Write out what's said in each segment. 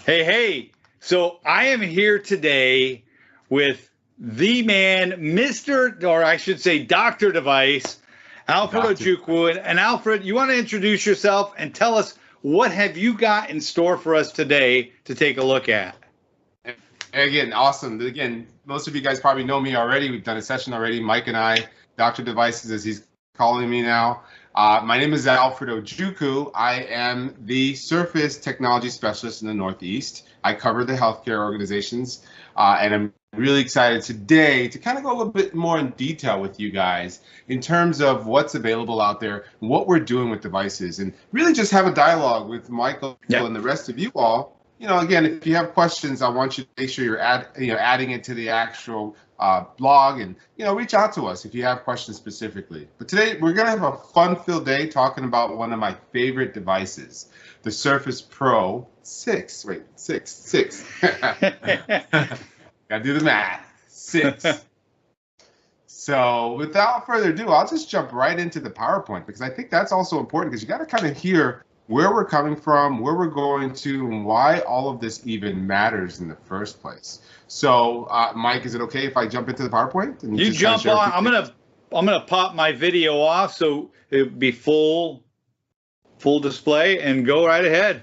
Hey, hey. So I am here today with the man, Mr. or I should say Dr. Device, Alfred Doctor. Ojukwu. And Alfred, you want to introduce yourself and tell us what have you got in store for us today to take a look at? Again, awesome. Again, most of you guys probably know me already. We've done a session already. Mike and I, Dr. Devices, as he's calling me now. My name is Alfred Ojukwu. I am the Surface Technology Specialist in the Northeast. I cover the healthcare organizations, and I'm really excited today to kind of go a little bit more in detail with you guys in terms of what's available out there, what we're doing with devices, and really just have a dialogue with Michael and the rest of you all. Again, if you have questions, I want you to make sure you're adding it to the actual blog, and reach out to us if you have questions specifically. But today we're gonna have a fun-filled day talking about one of my favorite devices, the Surface Pro 6. Wait, 6. Gotta do the math. 6. So without further ado, I'll just jump right into the PowerPoint, because I think that's also important, because you got to kind of hear where we're coming from, where we're going to, and why all of this even matters in the first place. So, Mike, is it okay if I jump into the PowerPoint? And you jump on. I'm gonna pop my video off so it'll be full display, and go right ahead.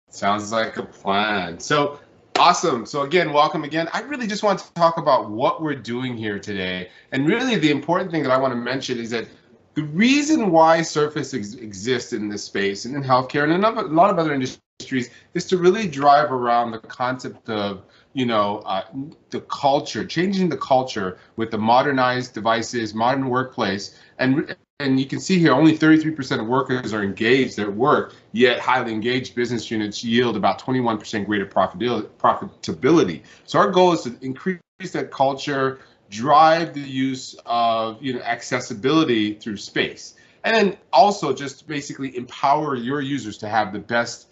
Sounds like a plan. So awesome. So again, welcome again. I really just want to talk about what we're doing here today, and really the important thing that I want to mention is that the reason why Surface exists in this space and in healthcare and in a lot of other industries is to really drive around the concept of, the culture, changing the culture with the modernized devices, modern workplace. And you can see here, only 33% of workers are engaged at work, yet highly engaged business units yield about 21% greater profitability. So our goal is to increase that culture, drive the use of accessibility through space, and then also just basically empower your users to have the best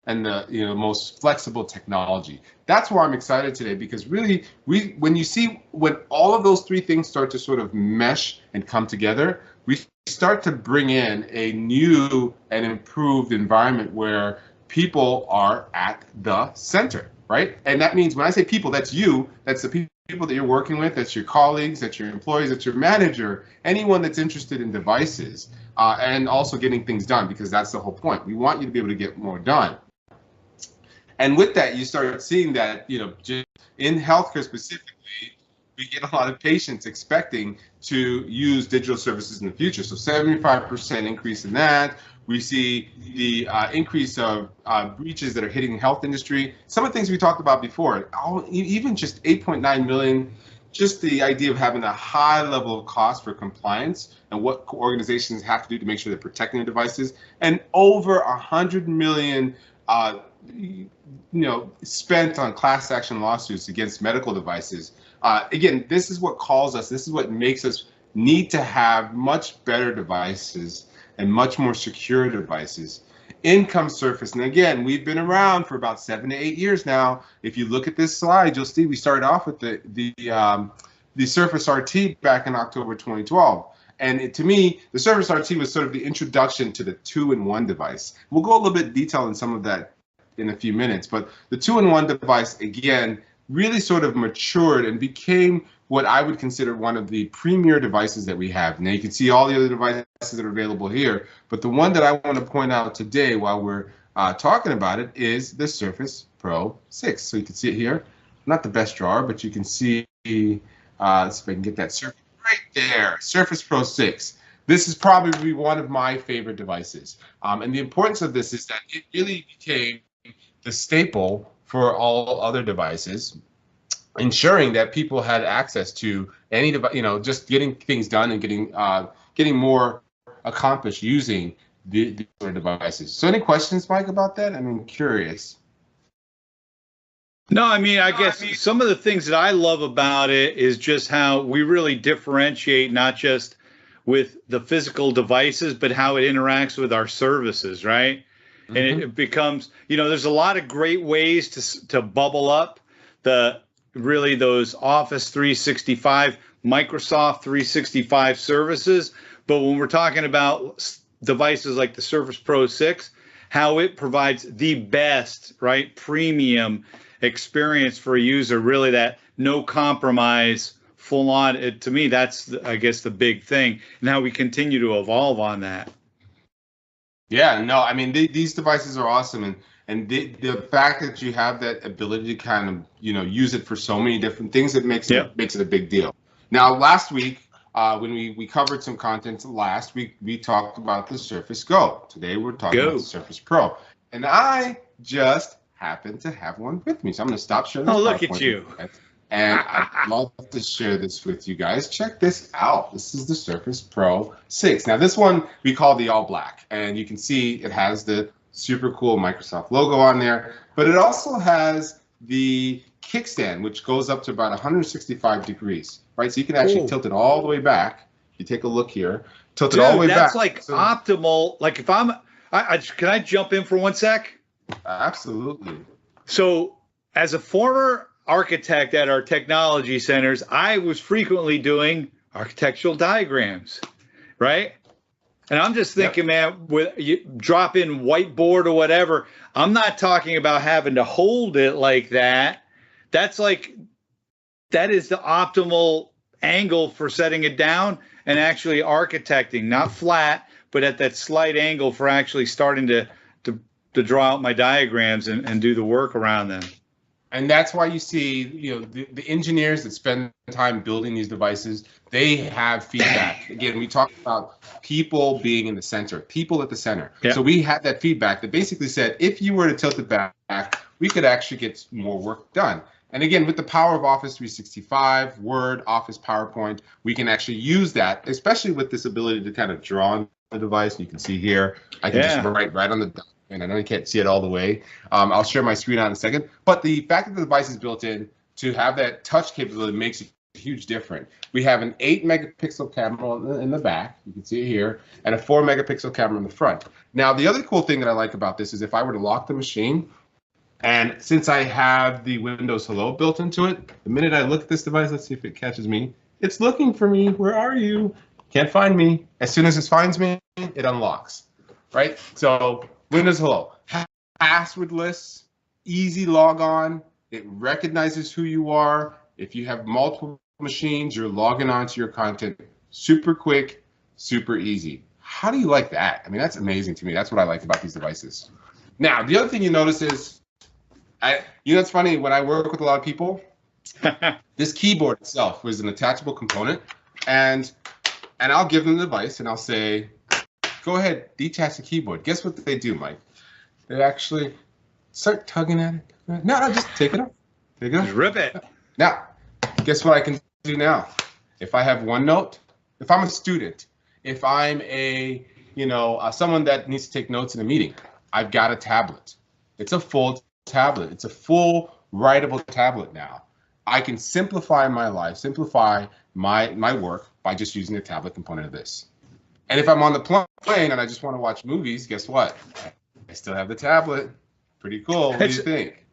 and the most flexible technology. That's why I'm excited today, because really when all of those three things start to sort of mesh and come together, we start to bring in a new and improved environment where people are at the center, right? And that means when I say people, that's you, that's the people that you're working with, that's your colleagues, that's your employees, that's your manager, anyone that's interested in devices, and also getting things done, because that's the whole point. We want you to be able to get more done. And with that, you start seeing that, just in healthcare specifically, we get a lot of patients expecting to use digital services in the future. So 75% increase in that. We see the increase of breaches that are hitting the health industry. Some of the things we talked about before, even just 8.9 million, just the idea of having a high level of cost for compliance and what organizations have to do to make sure they're protecting their devices, and over 100 million spent on class action lawsuits against medical devices. Again, this is what calls us, this is what makes us need to have much better devices and much more secure devices. In comes Surface, and again, we've been around for about 7 to 8 years now. If you look at this slide, you'll see we started off with the Surface RT back in October 2012. And to me, the Surface RT was sort of the introduction to the 2-in-1 device. We'll go a little bit detail in some of that in a few minutes, but the 2-in-1 device, again, really sort of matured and became what I would consider one of the premier devices that we have. Now you can see all the other devices that are available here, but the one that I want to point out today while we're talking about it is the Surface Pro 6. So you can see it here. Not the best drawer, but you can see, let's see if I can get that Surface right there, Surface Pro 6. This is probably one of my favorite devices. And the importance of this is that it really became the staple for all other devices, ensuring that people had access to any device, just getting things done and getting more accomplished using the devices. So any questions, Mike, about that? I'm curious. No, I guess some of the things that I love about it is just how we really differentiate, not just with the physical devices, but how it interacts with our services, right? And it becomes, there's a lot of great ways to bubble up those Office 365, Microsoft 365 services. But when we're talking about devices like the Surface Pro 6, how it provides the best, right, premium experience for a user, really that no compromise, full on. To me, that's, I guess, the big thing, and how we continue to evolve on that. Yeah, no, I mean, these devices are awesome, and the fact that you have that ability to kind of, use it for so many different things, it makes it a big deal. Now, last week, when we covered some content last week, we talked about the Surface Go. Today, we're talking about the Surface Pro, and I just happen to have one with me, so I'm going to stop sharing this. Oh, look at you. And I'd love to share this with you guys. Check this out. This is the Surface Pro 6. Now, this one we call the all black, and you can see it has the super cool Microsoft logo on there, but it also has the kickstand, which goes up to about 165 degrees, right? So you can actually tilt it all the way back. You take a look here, tilt it all the way back. That's like optimal. Like if can I jump in for 1 sec? Absolutely. So as a former architect at our technology centers, I was frequently doing architectural diagrams, right? And I'm just thinking, man, with you drop in whiteboard or whatever, I'm not talking about having to hold it like that. That is the optimal angle for setting it down and actually architecting, not flat, but at that slight angle for actually starting to draw out my diagrams and do the work around them. And that's why you see, the engineers that spend time building these devices, they have feedback. Again, we talked about people being in the center, people at the center. Yeah. So we had that feedback that basically said, if you were to tilt it back, we could actually get more work done. And again, with the power of Office 365, Word, Office, PowerPoint, we can actually use that, especially with this ability to kind of draw on the device. You can see here, I can just write right on the document. I know you can't see it all the way. I'll share my screen out in a second. But the fact that the device is built in to have that touch capability makes it huge difference. We have an 8-megapixel camera in the back. You can see it here, and a 4-megapixel camera in the front. Now, the other cool thing that I like about this is if I were to lock the machine, and since I have the Windows Hello built into it, the minute I look at this device, let's see if it catches me. It's looking for me. Where are you? Can't find me. As soon as it finds me, it unlocks, right? So Windows Hello, passwordless, easy log on. It recognizes who you are. If you have multiple machines, you're logging onto your content. Super quick, super easy. How do you like that? I mean, that's amazing to me. That's what I like about these devices. Now, the other thing you notice is, it's funny, when I work with a lot of people, this keyboard itself was an attachable component, and I'll give them the device and I'll say, go ahead, detach the keyboard. Guess what they do, Mike? They actually start tugging at it. No, just take it off. Take it off. Just rip it. Now, guess what I can do now? If I have OneNote, if I'm a student, if I'm someone that needs to take notes in a meeting, I've got a tablet. It's a full tablet. It's a full writable tablet now. I can simplify my life, simplify my work by just using the tablet component of this. And if I'm on the plane and I just want to watch movies, guess what? I still have the tablet. Pretty cool. What do you think?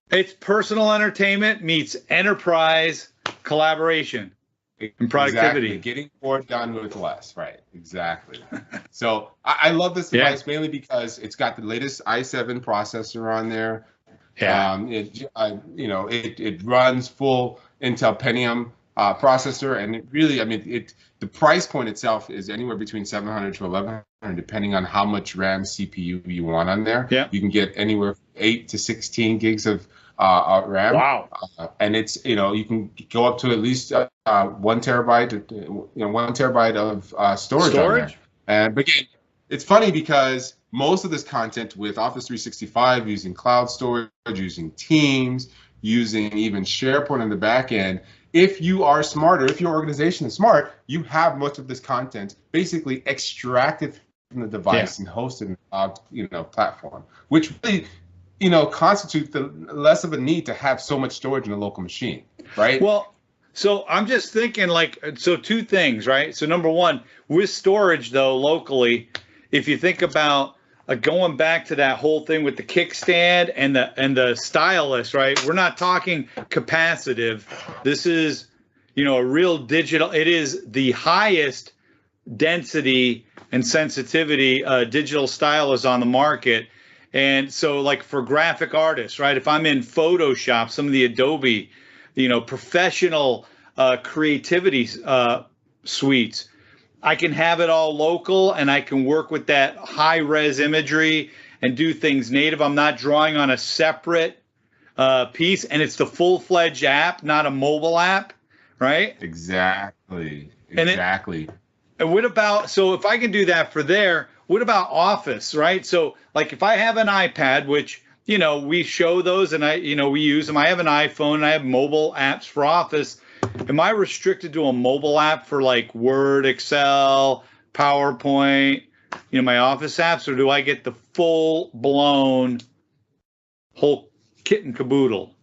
It's personal entertainment meets enterprise collaboration and productivity. Exactly. Getting more done with less. Right. Exactly. So I love this device mainly because it's got the latest i7 processor on there. Yeah. It runs full Intel Pentium processor, and it really, the price point itself is anywhere between $700 to $1,100, depending on how much RAM CPU you want on there. Yeah. You can get anywhere from 8 to 16 gigs of RAM. Wow. And it's, you can go up to at least 1 terabyte, 1 terabyte of storage on there. But again, it's funny because most of this content with Office 365, using cloud storage, using Teams, using even SharePoint on the back end, if you are smarter, if your organization is smart, you have much of this content basically extracted from the device and hosted in the cloud, platform, which really, constitutes the less of a need to have so much storage in a local machine, right? Well, so I'm just thinking two things, right? So number one, with storage though, locally, if you think about going back to that whole thing with the kickstand and the stylus, right? We're not talking capacitive. This is, a real digital. It is the highest density and sensitivity digital stylus on the market. And so like for graphic artists, right? If I'm in Photoshop, some of the Adobe, professional creativity suites, I can have it all local and I can work with that high res imagery and do things native. I'm not drawing on a separate piece, and it's the full-fledged app, not a mobile app, right? Exactly. And what about, so if I can do that for there, what about Office, right? So like if I have an iPad, which, we show those and we use them. I have an iPhone and I have mobile apps for Office. Am I restricted to a mobile app for like Word, Excel, PowerPoint, my Office apps, or do I get the full-blown whole kit and caboodle?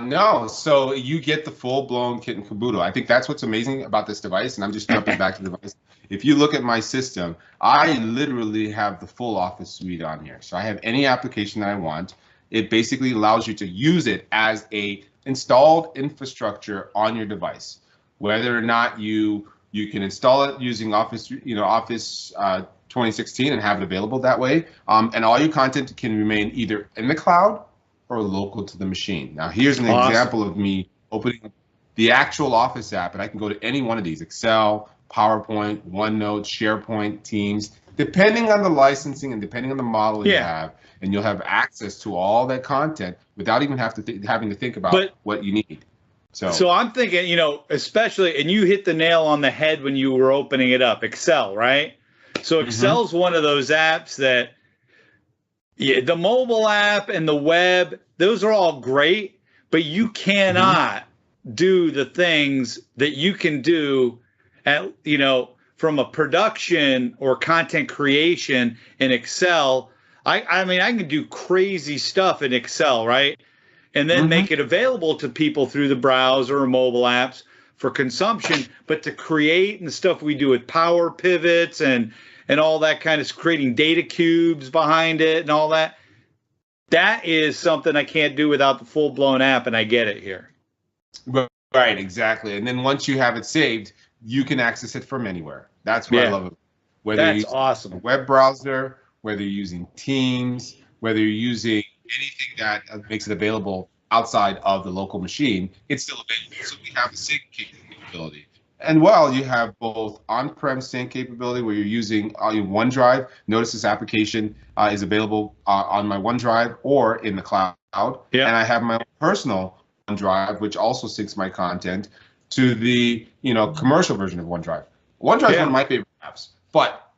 No, so you get the full-blown kit and caboodle. I think that's what's amazing about this device, and I'm just jumping back to the device. If you look at my system, I literally have the full Office suite on here. So I have any application that I want. It basically allows you to use it as a installed infrastructure on your device, whether or not you can install it using Office 2016 and have it available that way. And all your content can remain either in the cloud or local to the machine. Now, here's an example of me opening the actual Office app, and I can go to any one of these: Excel, PowerPoint, OneNote, SharePoint, Teams, depending on the licensing and depending on the model you have, and you'll have access to all that content without even having to think about what you need. So I'm thinking, especially, and you hit the nail on the head when you were opening it up, Excel, right? So Excel's one of those apps that, the mobile app and the web, those are all great, but you cannot do the things that you can do at, from a production or content creation in Excel. I mean, I can do crazy stuff in Excel, right? And then make it available to people through the browser or mobile apps for consumption. But to create and the stuff we do with power pivots and all that kind of creating data cubes behind it and all that, that is something I can't do without the full-blown app, and I get it here. Right, exactly. And then once you have it saved, you can access it from anywhere. That's what I love it. Whether that's you're using awesome. a web browser, whether you're using Teams, whether you're using anything that makes it available outside of the local machine, it's still available. So we have a sync capability. And while you have both on-prem sync capability where you're using OneDrive, notice this application is available on my OneDrive or in the cloud. And I have my own personal OneDrive, which also syncs my content to the commercial version of OneDrive. OneDrive is one of my favorite apps, but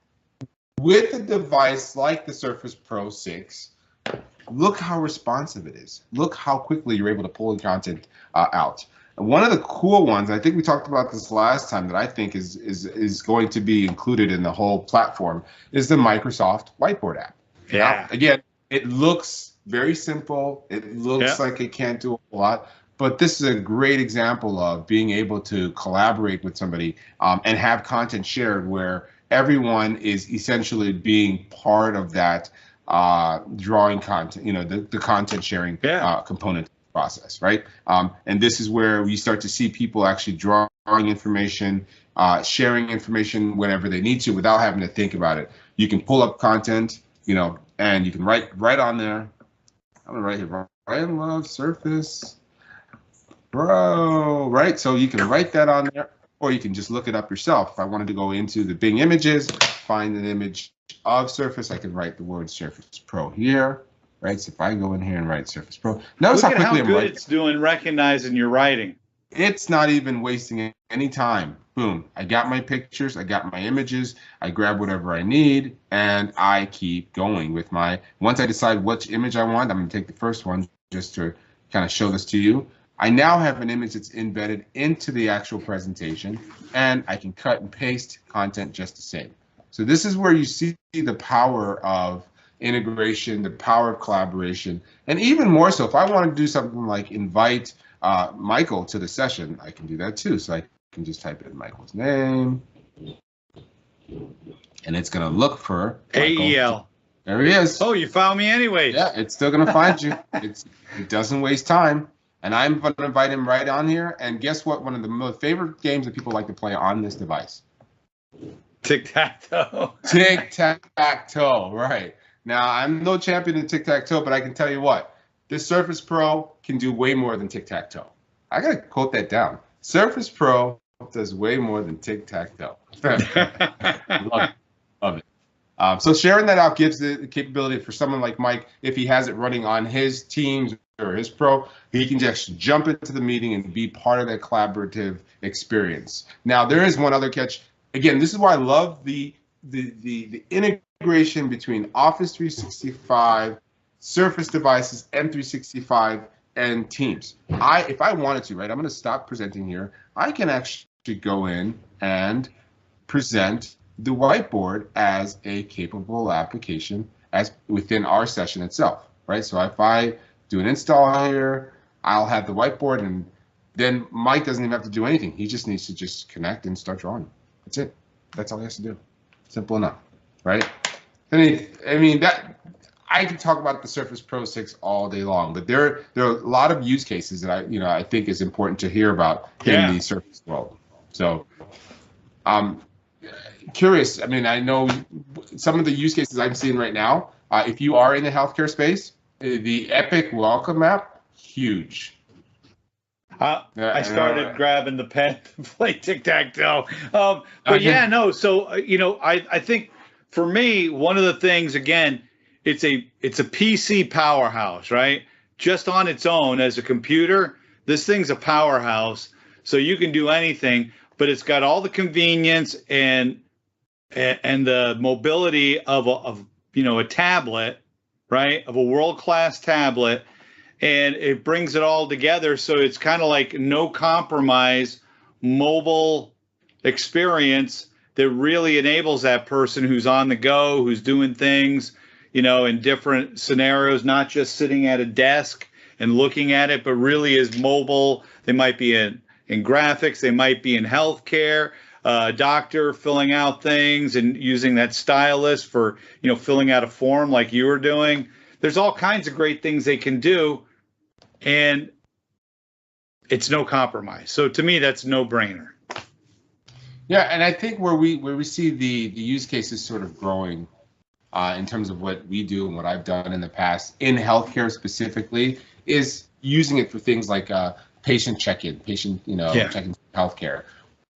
with a device like the Surface Pro 6, look how responsive it is. Look how quickly you're able to pull the content out. And one of the cool ones, I think we talked about this last time, that I think is going to be included in the whole platform is the Microsoft Whiteboard app. Now, again, it looks very simple. It looks like it can't do a lot. But this is a great example of being able to collaborate with somebody and have content shared where everyone is essentially being part of that drawing content, the content sharing component process, right? And this is where we start to see people actually drawing information, sharing information whenever they need to without having to think about it. You can pull up content, and you can write on there. I'm gonna write here, Brian loves Surface Pro, right? So you can write that on there, or you can just look it up yourself. If I wanted to go into the Bing images, find an image of Surface, I can write the word Surface Pro here, right? So if I go in here and write Surface Pro, notice how quickly I'm writing. It's doing recognizing your writing. It's not even wasting any time. Boom, I got my pictures, I got my images, I grab whatever I need, and I keep going with once I decide which image I want, I'm gonna take the first one just to kind of show this to you. I now have an image that's embedded into the actual presentation, and I can cut and paste content just the same. So this is where you see the power of integration, the power of collaboration, and even more so, if I want to do something like invite Michael to the session, I can do that too. So I can just type in Michael's name, and it's going to look for AEL. There he is. Oh, you found me anyway. Yeah, it's still going to find you. It doesn't waste time. And I'm going to invite him right on here. And guess what? One of the most favorite games that people like to play on this device. Tic-tac-toe. Tic-tac-toe, right. Now, I'm no champion in tic-tac-toe, but I can tell you what, this Surface Pro can do way more than tic-tac-toe. I got to quote that down. Surface Pro does way more than tic-tac-toe. Love it. Love it. So sharing that out gives the capability for someone like Mike, if he has it running on his Teams or his Pro, he can just jump into the meeting and be part of that collaborative experience. Now, there is one other catch. Again, this is why I love the integration between Office 365, Surface devices, M365, and Teams. If I wanted to, right, I'm going to stop presenting here. I can actually go in and present the whiteboard as a capable application as within our session itself, right? So if I do an install here, I'll have the whiteboard, and then Mike doesn't even have to do anything. He just needs to just connect and start drawing. That's it. That's all he has to do. Simple enough, right? I mean that I could talk about the Surface Pro 6 all day long, but there are a lot of use cases that I think is important to hear about in the Surface world. So, curious. I mean, I know some of the use cases I'm seeing right now. If you are in the healthcare space, the Epic Welcome app, huge. I started grabbing the pen to play tic-tac-toe. But yeah, no. So I think for me, one of the things, again, it's a PC powerhouse, right? Just on its own as a computer, this thing's a powerhouse. So you can do anything, but it's got all the convenience and the mobility of a tablet, right? Of a world-class tablet, and it brings it all together. So it's kind of like no compromise mobile experience that really enables that person who's on the go, who's doing things, in different scenarios, not just sitting at a desk and looking at it, but really is mobile. They might be in graphics, they might be in healthcare. Doctor filling out things and using that stylus for filling out a form like you were doing. There's all kinds of great things they can do, and it's no compromise. So to me, that's no brainer. Yeah, and I think where we see the use cases sort of growing in terms of what we do and what I've done in the past in healthcare specifically is using it for things like patient check-in, check-in healthcare.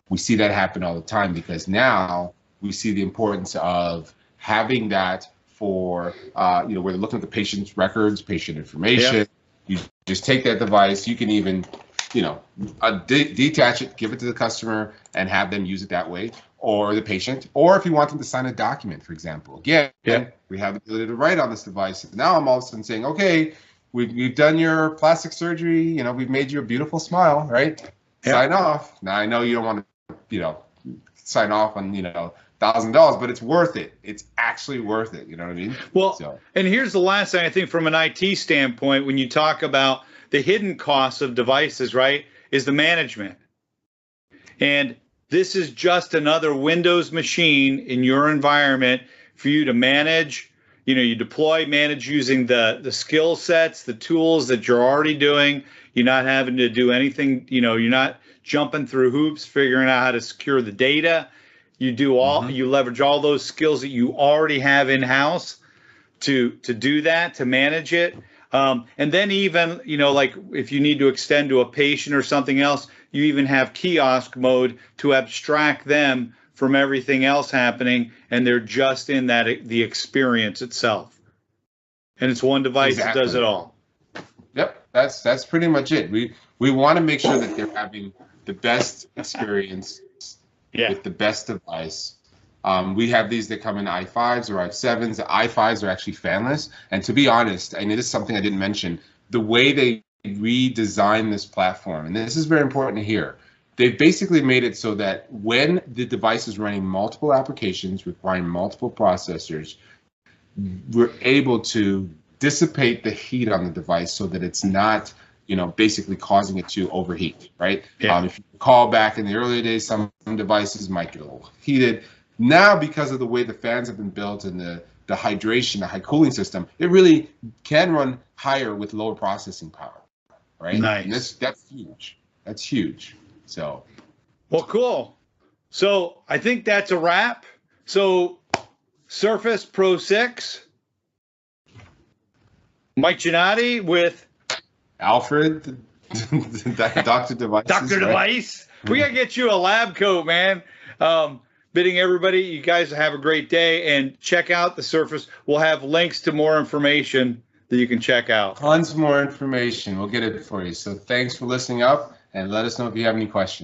We see that happen all the time because now we see the importance of having that for, where they're looking at the patient's records, patient information. Yep. You just take that device. You can even, detach it, give it to the customer, and have them use it that way, or the patient. Or if you want them to sign a document, for example. Again, we have the ability to write on this device. And now I'm all of a sudden saying, okay, we've done your plastic surgery. We've made you a beautiful smile, right? Yep. Sign off. Now I know you don't want to, sign off on, $1,000, but it's worth it. It's actually worth it. You know what I mean? Well, and here's the last thing I think from an IT standpoint, when you talk about the hidden costs of devices, right, is the management. And this is just another Windows machine in your environment for you to manage. You deploy, manage using the skill sets, the tools that you're already doing. You're not having to do anything, you're not jumping through hoops, figuring out how to secure the data. You do you leverage all those skills that you already have in-house to do that, to manage it. And then even, like if you need to extend to a patient or something else, you even have kiosk mode to abstract them from everything else happening, and they're just in the experience itself. And it's one device that does it all. Yep, that's pretty much it. We want to make sure that they're having the best experience with the best device. We have these that come in i5s or i7s. The i5s are actually fanless. And to be honest, and it is something I didn't mention, the way they redesigned this platform, and this is very important to hear, they've basically made it so that when the device is running multiple applications requiring multiple processors, we're able to dissipate the heat on the device so that it's not basically causing it to overheat, right? Yeah. If you recall back in the earlier days, some devices might get a little heated. Now, because of the way the fans have been built and the hydration, the high cooling system, it really can run higher with lower processing power, right? Nice. And that's huge. That's huge. So. Well, cool. So I think that's a wrap. So Surface Pro 6, Mike Gennady with Alfred, Dr. Device. Dr. Device. We got to get you a lab coat, man. Bidding everybody, you guys have a great day, and check out the Surface. We'll have links to more information that you can check out. Tons more information. We'll get it for you. So thanks for listening up, and let us know if you have any questions.